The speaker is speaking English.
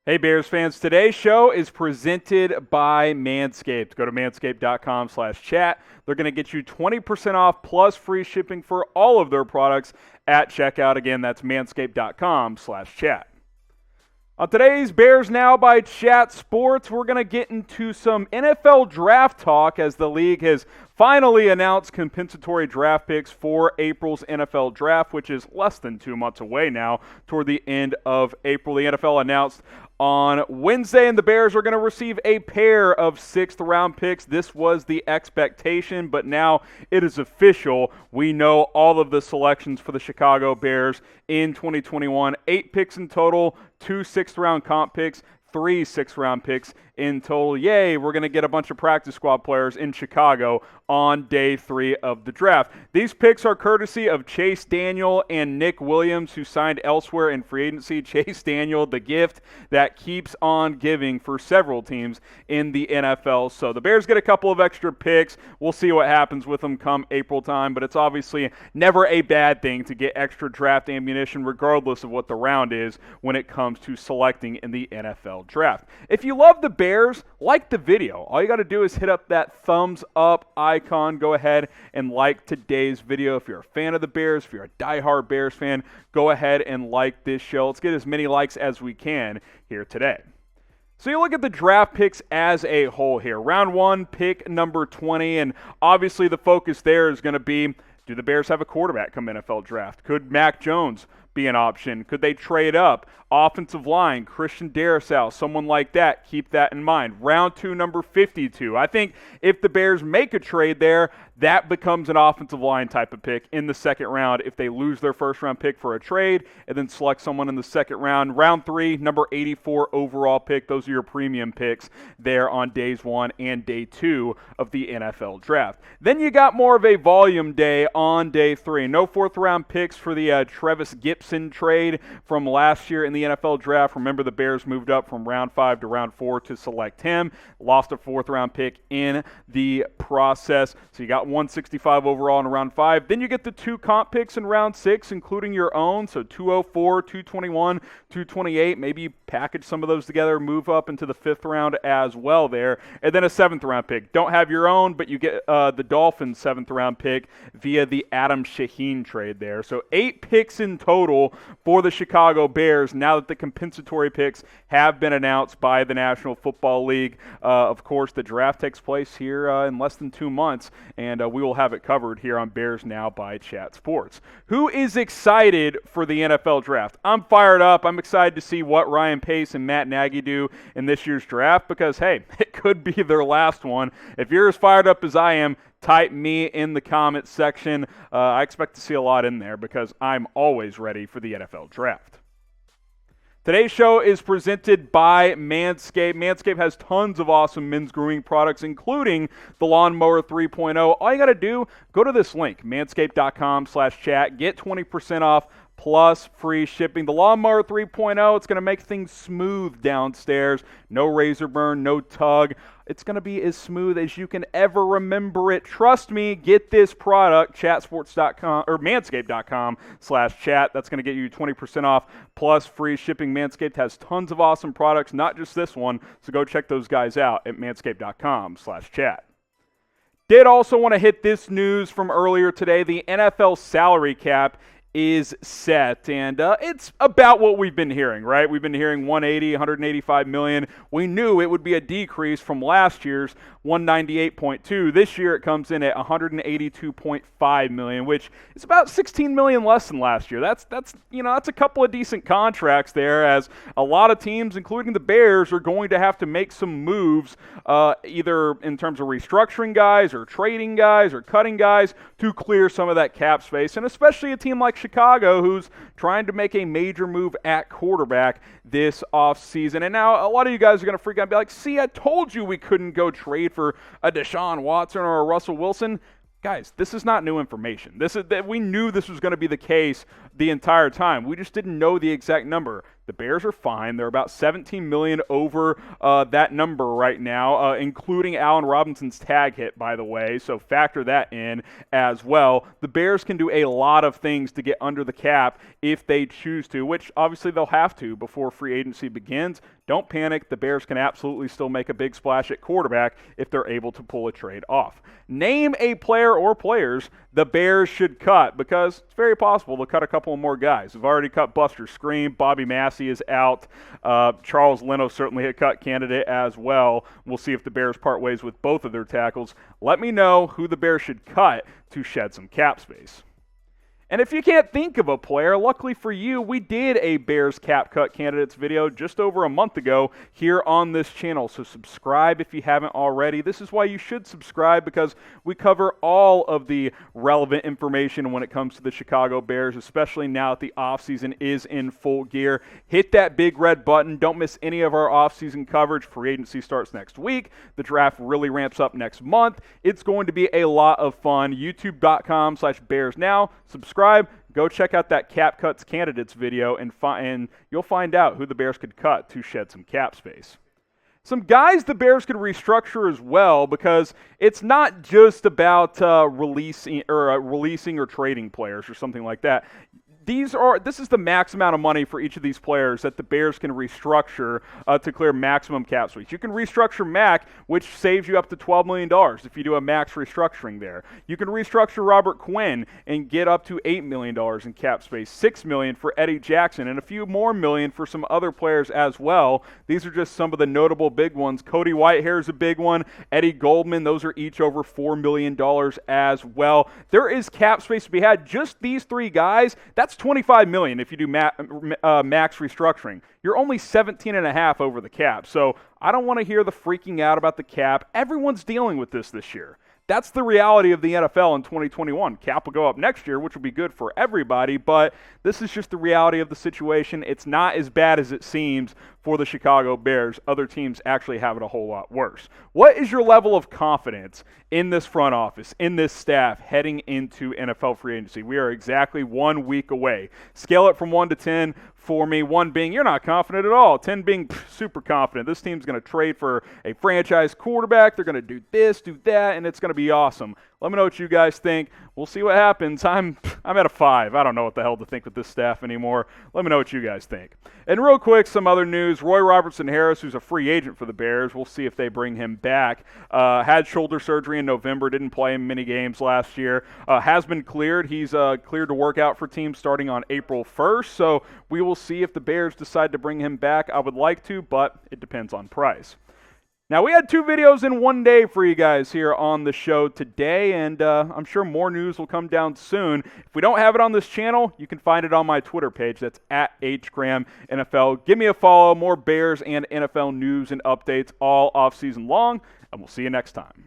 Hey Bears fans, today's show is presented by Manscaped. Go to manscaped.com/chat. They're going to get you 20% off plus free shipping for all of their products at checkout. Again, that's manscaped.com/chat. On today's Bears Now by Chat Sports, we're going to get into some NFL draft talk as the league has finally announced compensatory draft picks for April's NFL draft, which is less than 2 months away now, toward the end of April. The NFL announced on Wednesday, and the Bears are going to receive a pair of sixth-round picks. This was the expectation, but now it is official. We know all of the selections for the Chicago Bears in 2021. 8 picks in total, 2 sixth-round comp picks, 3 sixth-round picks in total. Yay, we're going to get a bunch of practice squad players in Chicago on day 3 of the draft. These picks are courtesy of Chase Daniel and Nick Williams, who signed elsewhere in free agency. Chase Daniel, the gift that keeps on giving for several teams in the NFL. So the Bears get a couple of extra picks. We'll see what happens with them come April time, but it's obviously never a bad thing to get extra draft ammunition regardless of what the round is when it comes to selecting in the NFL draft. If you love the Bears, like the video. All you got to do is hit up that thumbs up icon. Go ahead and like today's video. If you're a fan of the Bears, if you're a diehard Bears fan, go ahead and like this show. Let's get as many likes as we can here today. So you look at the draft picks as a whole here. Round 1, pick number 20, and obviously the focus there is going to be, do the Bears have a quarterback come NFL draft? Could Mac Jones be an option? Could they trade up? Offensive line, Christian Darrisaw, someone like that. Keep that in mind. Round 2, number 52. I think if the Bears make a trade there, that becomes an offensive line type of pick in the second round if they lose their first round pick for a trade and then select someone in the second round. Round 3, number 84 overall pick. Those are your premium picks there on days 1 and day 2 of the NFL draft. Then you got more of a volume day on day 3. No fourth round picks for the Travis Gibson trade from last year in the NFL draft. Remember, the Bears moved up from round 5 to round 4 to select him. Lost a fourth round pick in the process. So you got 165 overall in round 5. Then you get the 2 comp picks in round 6, including your own. So 204, 221, 228. Maybe you package some of those together, move up into the 5th round as well there. And then a 7th round pick. Don't have your own, but you get the Dolphins' 7th round pick via the Adam Shaheen trade there. So 8 picks in total for the Chicago Bears now that the compensatory picks have been announced by the National Football League. Of course, the draft takes place here in less than 2 months, and we will have it covered here on Bears Now by Chat Sports. Who is excited for the NFL draft? I'm fired up. I'm excited to see what Ryan Pace and Matt Nagy do in this year's draft because, hey, it could be their last one. If you're as fired up as I am, type me in the comments section. I expect to see a lot in there because I'm always ready for the NFL draft. Today's show is presented by Manscaped. Manscaped has tons of awesome men's grooming products, including the Lawnmower 3.0. All you got to do, go to this link, manscaped.com/chat. Get 20% off plus free shipping. The Lawnmower 3.0, it's going to make things smooth downstairs. No razor burn, no tug. It's going to be as smooth as you can ever remember it. Trust me, get this product, chatsports.com or manscaped.com/chat. That's going to get you 20% off plus free shipping. Manscaped has tons of awesome products, not just this one. So go check those guys out at manscaped.com/chat. Did also want to hit this news from earlier today. The NFL salary cap is set, and it's about what we've been hearing, right? We've been hearing 185 million. We knew it would be a decrease from last year's 198.2. This year it comes in at 182.5 million, which is about 16 million less than last year. That's a couple of decent contracts there, as a lot of teams, including the Bears, are going to have to make some moves, either in terms of restructuring guys or trading guys or cutting guys to clear some of that cap space, and especially a team like Chicago, who's trying to make a major move at quarterback this offseason. And now a lot of you guys are going to freak out and be like, see, I told you we couldn't go trade for a Deshaun Watson or a Russell Wilson. Guys, this is not new information. We knew this was going to be the case the entire time. We just didn't know the exact number. The Bears are fine. They're about $17 million over that number right now, including Allen Robinson's tag hit, by the way, so factor that in as well. The Bears can do a lot of things to get under the cap if they choose to, which obviously they'll have to before free agency begins. Don't panic. The Bears can absolutely still make a big splash at quarterback if they're able to pull a trade off. Name a player or players the Bears should cut, because it's very possible they'll cut a couple more guys. We've already cut Buster Scream. Bobby Massey is out. Charles Leno certainly a cut candidate as well. We'll see if the Bears part ways with both of their tackles. Let me know who the Bears should cut to shed some cap space. And if you can't think of a player, luckily for you, we did a Bears cap cut candidates video just over a month ago here on this channel. So subscribe if you haven't already. This is why you should subscribe, because we cover all of the relevant information when it comes to the Chicago Bears, especially now that the offseason is in full gear. Hit that big red button. Don't miss any of our offseason coverage. Free agency starts next week. The draft really ramps up next month. It's going to be a lot of fun. YouTube.com/BearsNow. Subscribe. Go check out that Cap Cuts Candidates video, and you'll find out who the Bears could cut to shed some cap space. Some guys the Bears could restructure as well, because it's not just about releasing or trading players or something like that. This is the max amount of money for each of these players that the Bears can restructure to clear maximum cap space. You can restructure Mack, which saves you up to $12 million if you do a max restructuring there. You can restructure Robert Quinn and get up to $8 million in cap space, $6 million for Eddie Jackson, and a few more million for some other players as well. These are just some of the notable big ones. Cody Whitehair is a big one. Eddie Goldman, those are each over $4 million as well. There is cap space to be had. Just these three guys, that's $25 million if you do max restructuring. You're only 17.5 over the cap. So I don't want to hear the freaking out about the cap. Everyone's dealing with this year. That's the reality of the NFL in 2021. Cap will go up next year, which will be good for everybody, but this is just the reality of the situation. It's not as bad as it seems for the Chicago Bears. Other teams actually have it a whole lot worse. What is your level of confidence in this front office, in this staff, heading into NFL free agency? We are exactly 1 week away. Scale it from 1 to 10 for me. 1 being you're not confident at all. 10 being super confident. This team's going to trade for a franchise quarterback. They're going to do this, do that, and it's going to be awesome. Let me know what you guys think. We'll see what happens. I'm at a 5. I don't know what the hell to think with this staff anymore. Let me know what you guys think. And real quick, some other news. Roy Robertson-Harris, who's a free agent for the Bears, we'll see if they bring him back. Had shoulder surgery in November, didn't play in many games last year. Has been cleared. He's cleared to work out for teams starting on April 1st. So we will see if the Bears decide to bring him back. I would like to, but it depends on price. Now, we had 2 videos in 1 day for you guys here on the show today, and I'm sure more news will come down soon. If we don't have it on this channel, you can find it on my Twitter page. That's at HGramNFL. Give me a follow. More Bears and NFL news and updates all offseason long, and we'll see you next time.